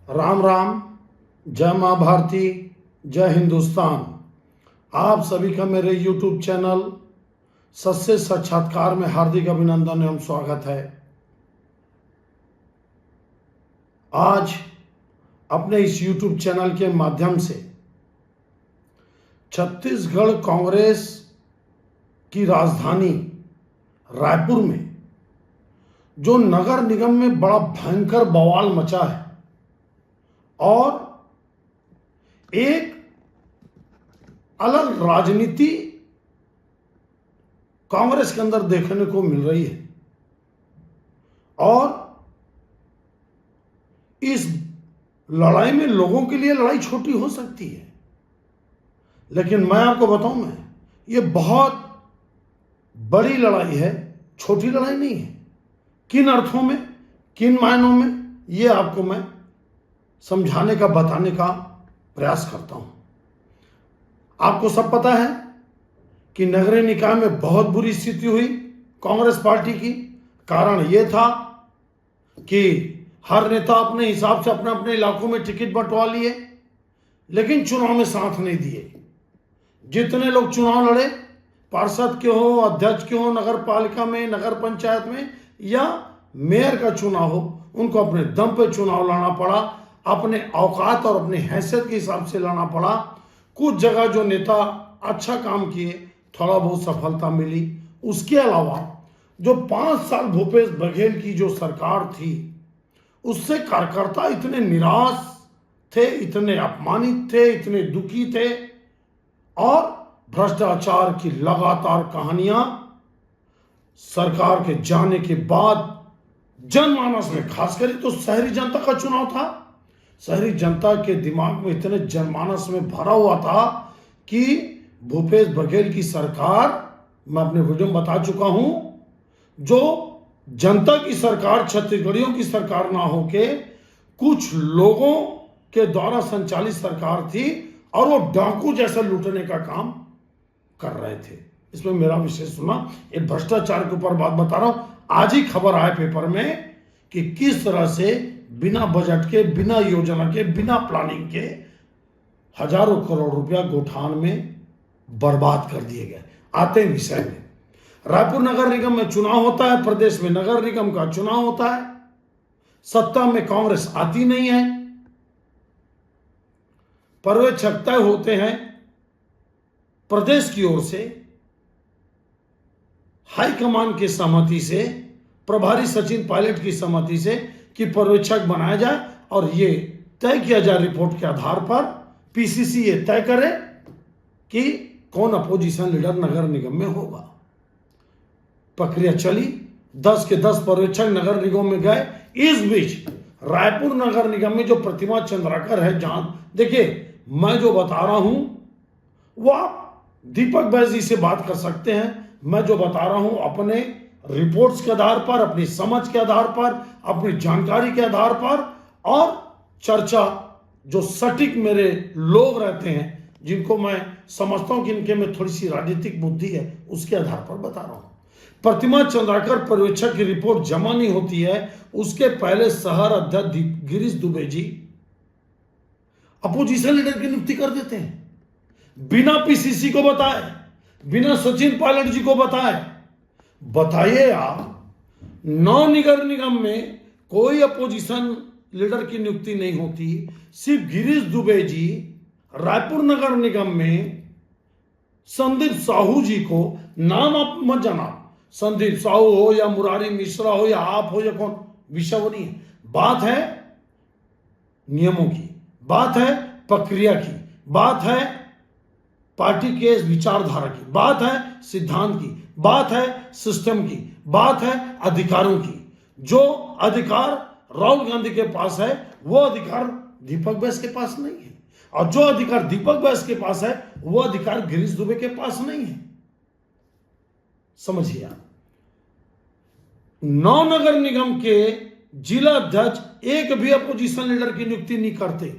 राम राम, जय माँ भारती, जय हिंदुस्तान। आप सभी का मेरे YouTube चैनल सत्य साक्षात्कार में हार्दिक अभिनंदन एवं स्वागत है। आज अपने इस YouTube चैनल के माध्यम से छत्तीसगढ़ कांग्रेस की राजधानी रायपुर में जो नगर निगम में बड़ा भयंकर बवाल मचा है और एक अलग राजनीति कांग्रेस के अंदर देखने को मिल रही है और इस लड़ाई में लोगों के लिए लड़ाई छोटी हो सकती है, लेकिन मैं आपको बताऊं ये बहुत बड़ी लड़ाई है, छोटी लड़ाई नहीं है। किन अर्थों में, किन मायनों में, ये आपको मैं समझाने का, बताने का प्रयास करता हूं। आपको सब पता है कि नगरीय निकाय में बहुत बुरी स्थिति हुई कांग्रेस पार्टी की। कारण यह था कि हर नेता अपने हिसाब से अपने अपने इलाकों में टिकट बंटवा लिए, लेकिन चुनाव में साथ नहीं दिए। जितने लोग चुनाव लड़े, पार्षद के हो, अध्यक्ष के हो, नगर पालिका में, नगर पंचायत में या मेयर का चुनाव हो, उनको अपने दम पे चुनाव लड़ना पड़ा, अपने औकात और अपने हैसियत के हिसाब से लड़ना पड़ा। कुछ जगह जो नेता अच्छा काम किए, थोड़ा बहुत सफलता मिली। उसके अलावा जो 5 साल भूपेश बघेल की जो सरकार थी, उससे कार्यकर्ता इतने निराश थे, इतने अपमानित थे, इतने दुखी थे और भ्रष्टाचार की लगातार कहानियां सरकार के जाने के बाद जनमानस में, खासकर तो शहरी जनता का चुनाव था, शहरी जनता के दिमाग में इतने जनमानस में भरा हुआ था कि भूपेश बघेल की सरकार, मैं अपने वीडियो में बता चुका हूं, जो जनता की सरकार, छत्तीसगढ़ियों की सरकार ना होके कुछ लोगों के द्वारा संचालित सरकार थी और वो डाकू जैसा लूटने का काम कर रहे थे। इसमें मेरा विशेष सुना, एक भ्रष्टाचार के ऊपर बात बता रहा हूं। आज ही खबर आए पेपर में कि किस तरह से बिना बजट के, बिना योजना के, बिना प्लानिंग के हजारों करोड़ रुपया गोठान में बर्बाद कर दिए गए। आते हैं विषय में। रायपुर नगर निगम में चुनाव होता है, प्रदेश में नगर निगम का चुनाव होता है, सत्ता में कांग्रेस आती नहीं है, पर्यवेक्षक तय होते हैं प्रदेश की ओर से, हाईकमान की सहमति से, प्रभारी सचिन पायलट की सहमति से कि पर्यवेक्षक बनाया जाए और ये तय किया जाए रिपोर्ट के आधार पर, पीसीसी ये तय करे कि कौन अपोजिशन लीडर नगर निगम में होगा। प्रक्रिया चली, 10 के 10 पर्यवेक्षक नगर निगम में गए। इस बीच रायपुर नगर निगम में जो प्रतिमा चंद्राकर है, जहां देखिए मैं जो बता रहा हूं वो आप दीपक बैस जी से बात कर सकते हैं। मैं जो बता रहा हूं अपने रिपोर्ट्स के आधार पर, अपनी समझ के आधार पर, अपनी जानकारी के आधार पर और चर्चा जो सटीक मेरे लोग रहते हैं, जिनको मैं समझता हूं कि इनके में थोड़ी सी राजनीतिक बुद्धि है, उसके आधार पर बता रहा हूं। प्रतिमा चंद्राकर पर्यवेक्षक की रिपोर्ट जमा नहीं होती है, उसके पहले शहर अध्यक्ष गिरीश दुबे जी अपोजिशन लीडर की नियुक्ति कर देते हैं, बिना पीसीसी को बताए, बिना सचिन पायलट जी को बताए। बताइए आप, 9 नगर निगम में कोई अपोजिशन लीडर की नियुक्ति नहीं होती, सिर्फ गिरीश दुबे जी रायपुर नगर निगम में संदीप साहू जी को, नाम आप मत जाना, संदीप साहू हो या मुरारी मिश्रा हो या आप हो या कौन, विषय वो नहीं है। बात है नियमों की, बात है प्रक्रिया की, बात है पार्टी के विचारधारा की, बात है सिद्धांत की, बात है सिस्टम की, बात है अधिकारों की। जो अधिकार राहुल गांधी के पास है वो अधिकार दीपक बैस के पास नहीं है, और जो अधिकार दीपक बैस के पास है वो अधिकार गिरीश दुबे के पास नहीं है। समझिए आप, 9 नगर निगम के जिला अध्यक्ष एक भी अपोजिशन लीडर की नियुक्ति नहीं करते,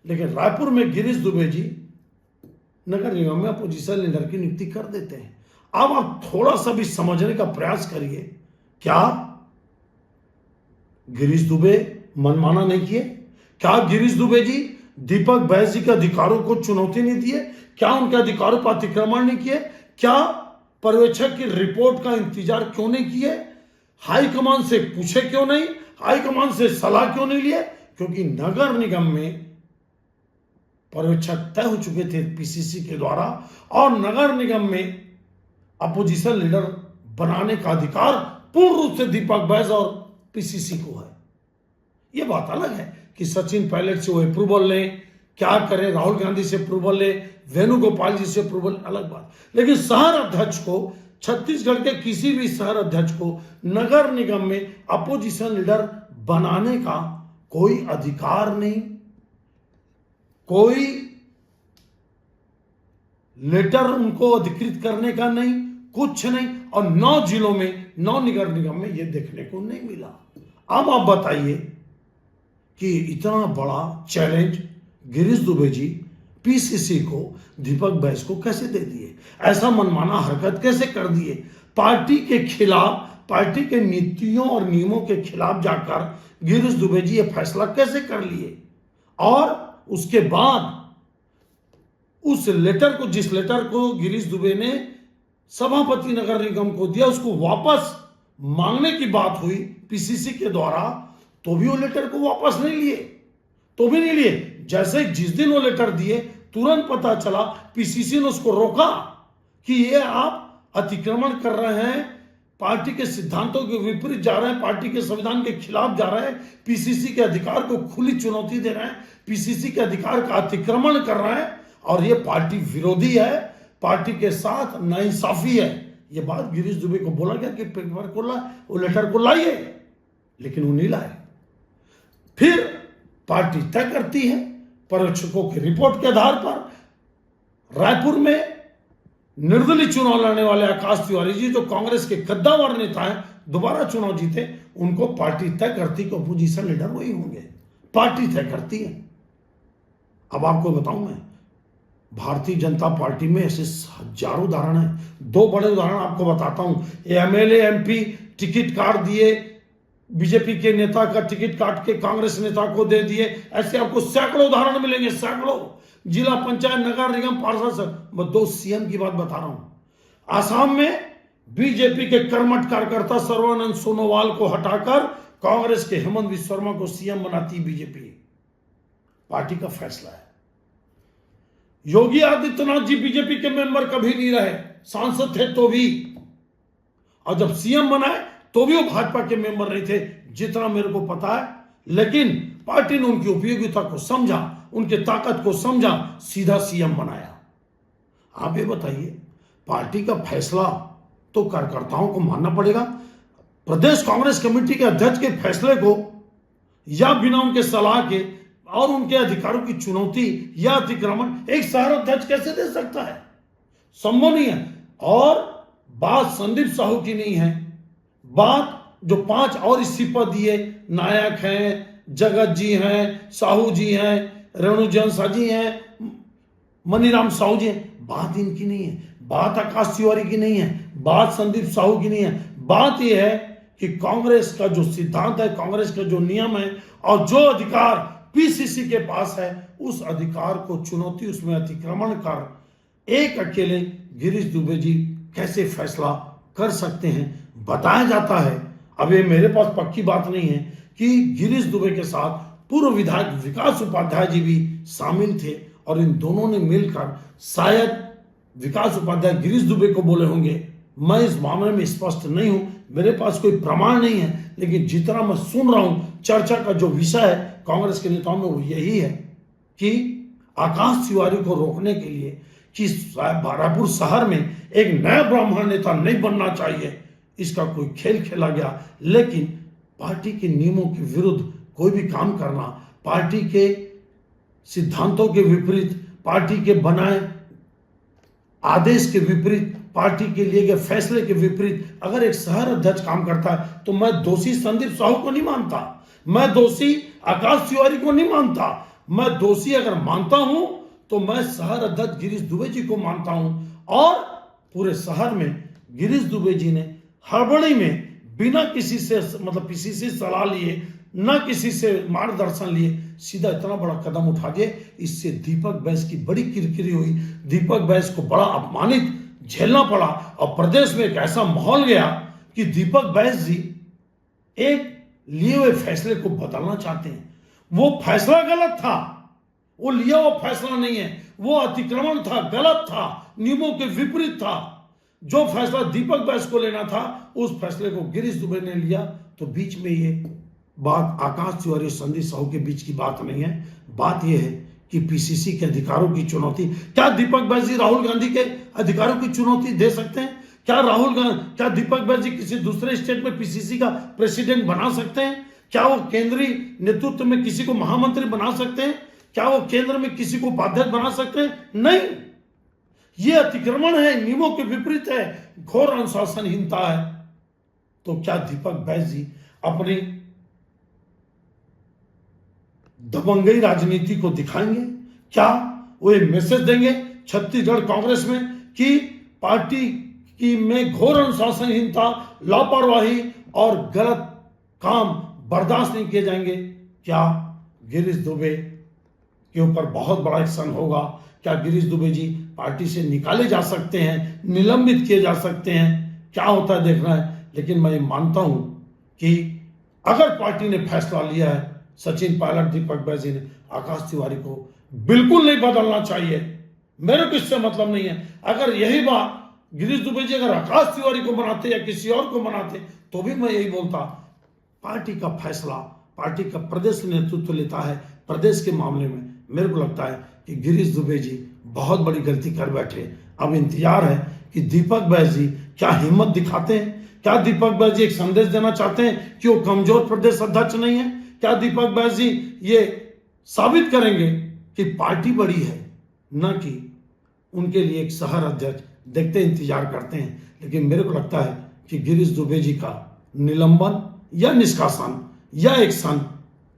लेकिन रायपुर में गिरीश दुबे जी नगर निगम में अपोजिशन लीडर की नियुक्ति कर देते हैं। अब आप थोड़ा सा भी समझने का प्रयास करिए, क्या गिरीश दुबे मनमाना नहीं किए? क्या गिरीश दुबे जी दीपक बैस जी के अधिकारों को चुनौती नहीं दिए? क्या उनके अधिकारों पर अतिक्रमण नहीं किए? क्या पर्यवेक्षक की रिपोर्ट का इंतजार क्यों नहीं किए? हाईकमान से पूछे क्यों नहीं? हाईकमान से सलाह क्यों नहीं लिए? क्योंकि नगर निगम में पर्यवेक्षक तय हो चुके थे पीसीसी के द्वारा, और नगर निगम में अपोजिशन लीडर बनाने का अधिकार पूर्ण रूप से दीपक बैस और पीसीसी को है। यह बात अलग है कि सचिन पायलट से वो अप्रूवल लें, क्या करें, राहुल गांधी से अप्रूवल ले, वेणुगोपाल जी से अप्रूवल, अलग बात। लेकिन शहर अध्यक्ष को, छत्तीसगढ़ के किसी भी शहर अध्यक्ष को नगर निगम में अपोजिशन लीडर बनाने का कोई अधिकार नहीं, कोई लेटर उनको अधिकृत करने का नहीं, कुछ नहीं। और 9 जिलों में, 9 नगर निगम में यह देखने को नहीं मिला। अब आप बताइए कि इतना बड़ा चैलेंज गिरीश दुबे जी पीसीसी को, दीपक बैस को कैसे दे दिए? ऐसा मनमाना हरकत कैसे कर दिए? पार्टी के खिलाफ, पार्टी के नीतियों और नियमों के खिलाफ जाकर गिरीश दुबे जी ये फैसला कैसे कर लिए? और उसके बाद उस लेटर को, जिस लेटर को गिरीश दुबे ने सभापति नगर निगम को दिया, उसको वापस मांगने की बात हुई पीसीसी के द्वारा, तो भी वो लेटर को वापस नहीं लिए, तो भी नहीं लिए। जैसे जिस दिन वो लेटर दिए तुरंत पता चला, पीसीसी ने उसको रोका कि ये आप अतिक्रमण कर रहे हैं, पार्टी के सिद्धांतों के विपरीत जा रहे हैं, पार्टी के संविधान के खिलाफ जा रहे हैं, पीसीसी के अधिकार को खुली चुनौती दे रहे हैं, पीसीसी के अधिकार का अतिक्रमण कर रहे हैं, और ये पार्टी विरोधी है, पार्टी के साथ नाइंसाफी है। ये बात गिरीश दुबे को बोला गया कि पेपर को वो लेटर को लाइए, लेकिन वो नहीं लाए। फिर पार्टी तय करती है पर्यवेक्षकों की रिपोर्ट के आधार पर। रायपुर में निर्दलीय चुनाव लड़ने वाले आकाश तिवारी जी, जो कांग्रेस के कद्दावर नेता हैं, दोबारा चुनाव जीते, उनको पार्टी तय करती कि अपोजिशन लीडर वही होंगे, पार्टी तय करती है। अब आपको बताऊं मैं, भारतीय जनता पार्टी में ऐसे हजारों उदाहरण हैं। 2 बड़े उदाहरण आपको बताता हूं। एमएलए एमपी टिकट काट दिए, बीजेपी के नेता का टिकट काट के कांग्रेस नेता को दे दिए, ऐसे आपको सैकड़ों उदाहरण मिलेंगे, सैकड़ों। जिला पंचायत, नगर निगम, पार्षद, मैं 2 सीएम की बात बता रहा हूं। आसाम में बीजेपी के कर्मठ कार्यकर्ता सर्बानंद सोनोवाल को हटाकर कांग्रेस के हेमंत बिस्वा शर्मा को सीएम बनाती बीजेपी, पार्टी का फैसला है। योगी आदित्यनाथ जी बीजेपी के मेंबर कभी नहीं रहे, सांसद थे तो भी, और जब सीएम बनाए तो भी वो भाजपा के मेंबर नहीं थे, जितना मेरे को पता है। लेकिन पार्टी ने उनकी उपयोगिता को समझा, उनके ताकत को समझा, सीधा सीएम बनाया। आप ये बताइए, पार्टी का फैसला तो कार्यकर्ताओं को मानना पड़ेगा। प्रदेश कांग्रेस कमेटी के अध्यक्ष के फैसले को या बिना उनके सलाह के और उनके अधिकारों की चुनौती या अतिक्रमण एक शहर अध्यक्ष कैसे दे सकता है? संभव नहीं है। और बात संदीप साहू की नहीं है, बात जो 5 और इस्तीफा दिए नायक हैं, जगत जी हैं, साहू जी हैं, रेणुजन शाह जी हैं, मनीराम साहू जी हैं, बात इनकी नहीं है, बात आकाश तिवारी की नहीं है, बात संदीप साहू की नहीं है। बात यह है कि कांग्रेस का जो सिद्धांत है, कांग्रेस का जो नियम है, और जो अधिकार पीसीसी के पास है, उस अधिकार को चुनौती, उसमें अतिक्रमण कर एक अकेले गिरीश दुबे जी कैसे फैसला कर सकते हैं? बताया जाता है, अब ये मेरे पास पक्की बात नहीं है, कि गिरीश दुबे के साथ पूर्व विधायक विकास उपाध्याय जी भी शामिल थे, और इन दोनों ने मिलकर शायद विकास उपाध्याय गिरीश दुबे को बोले होंगे। मैं इस मामले में स्पष्ट नहीं हूं, मेरे पास कोई प्रमाण नहीं है, लेकिन जितना मैं सुन रहा हूं, चर्चा का जो विषय है कांग्रेस के नेताओं में वो यही है कि आकाश तिवारी को रोकने के लिए कि रायपुर शहर में एक नया ब्राह्मण नेता नहीं बनना चाहिए, इसका कोई खेल खेला गया। लेकिन पार्टी के नियमों के विरुद्ध कोई भी काम करना, पार्टी के सिद्धांतों के विपरीत, पार्टी के बनाए आदेश के विपरीत, पार्टी के लिए गए फैसले के विपरीत अगर एक शहर अध्यक्ष काम करता है, तो मैं दोषी संदीप साहू को नहीं मानता, मैं दोषी आकाश तिवारी को नहीं मानता। मैं दोषी अगर मानता हूं तो मैं शहर अध्यक्ष गिरीश दुबे जी को मानता हूं। और पूरे शहर में गिरीश दुबे जी ने हड़बड़ी में बिना किसी से, मतलब किसी से सलाह लिए, न किसी से मार्गदर्शन लिए, सीधा इतना बड़ा कदम उठा दिए। इससे दीपक बैस की बड़ी किरकिरी हुई, दीपक बैस को बड़ा अपमानित झेलना पड़ा और प्रदेश में एक ऐसा माहौल गया कि दीपक बैस जी एक लिए हुए फैसले को बदलना चाहते हैं। वो फैसला गलत था, वो लिया हुआ फैसला नहीं है, वो अतिक्रमण था, गलत था, नियमों के विपरीत था। जो फैसला दीपक बैस को लेना था उस फैसले को गिरीश दुबे ने लिया। तो बीच में ये बात आकाश तिवारी और संदीप साहू के बीच की बात नहीं है। बात यह है कि पीसीसी के अधिकारों की चुनौती, क्या दीपक बैस जी राहुल गांधी के अधिकारों की चुनौती दे सकते हैं? क्या दीपक बैस जी किसी दूसरे स्टेट में पीसीसी का प्रेसिडेंट बना सकते हैं? क्या वो केंद्रीय नेतृत्व में किसी को महामंत्री बना सकते हैं? क्या वो केंद्र में किसी को उपाध्यक्ष बना सकते हैं? नहीं, ये अतिक्रमण है, नियमों के विपरीत है, घोर अनुशासनहीनता है। तो क्या दीपक बैस जी अपनी दबंगई राजनीति को दिखाएंगे? क्या वो ये मैसेज देंगे छत्तीसगढ़ कांग्रेस में कि पार्टी की में घोर अनुशासनहीनता, लापरवाही और गलत काम बर्दाश्त नहीं किए जाएंगे? क्या गिरीश दुबे के ऊपर बहुत बड़ा एक्शन होगा? क्या गिरीश दुबे जी पार्टी से निकाले जा सकते हैं, निलंबित किए जा सकते हैं? क्या होता है देखना है। लेकिन मैं मानता हूं कि अगर पार्टी ने फैसला लिया है, सचिन पायलट, दीपक बैस जी ने, आकाश तिवारी को बिल्कुल नहीं बदलना चाहिए। मेरे को इससे मतलब नहीं है। अगर यही बात गिरीश दुबे जी अगर आकाश तिवारी को बनाते या किसी और को बनाते तो भी मैं यही बोलता। पार्टी का फैसला पार्टी का प्रदेश नेतृत्व लेता है। प्रदेश के मामले में मेरे को लगता है कि गिरीश दुबे जी बहुत बड़ी गलती कर बैठे। अब इंतजार है कि दीपक बैस जी क्या हिम्मत दिखाते हैं। क्या दीपक बैस जी एक संदेश देना चाहते हैं कि वो कमजोर प्रदेश अध्यक्ष नहीं है? क्या दीपक बैस जी ये साबित करेंगे कि पार्टी बड़ी है, न कि उनके लिए एक शहर अध्यक्ष? देखते इंतजार करते हैं। लेकिन मेरे को लगता है कि गिरीश दुबे जी का निलंबन या निष्कासन या एक्शन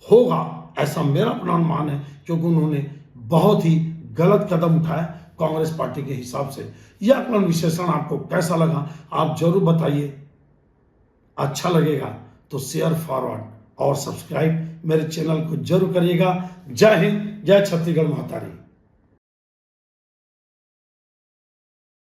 होगा, ऐसा मेरा अपना अनुमान है, क्योंकि उन्होंने बहुत ही गलत कदम उठाया कांग्रेस पार्टी के हिसाब से। यह अपना विश्लेषण आपको कैसा लगा आप जरूर बताइए। अच्छा लगेगा तो शेयर, फॉरवर्ड और सब्सक्राइब मेरे चैनल को जरूर करिएगा। जय हिंद, जय छत्तीसगढ़ माता री।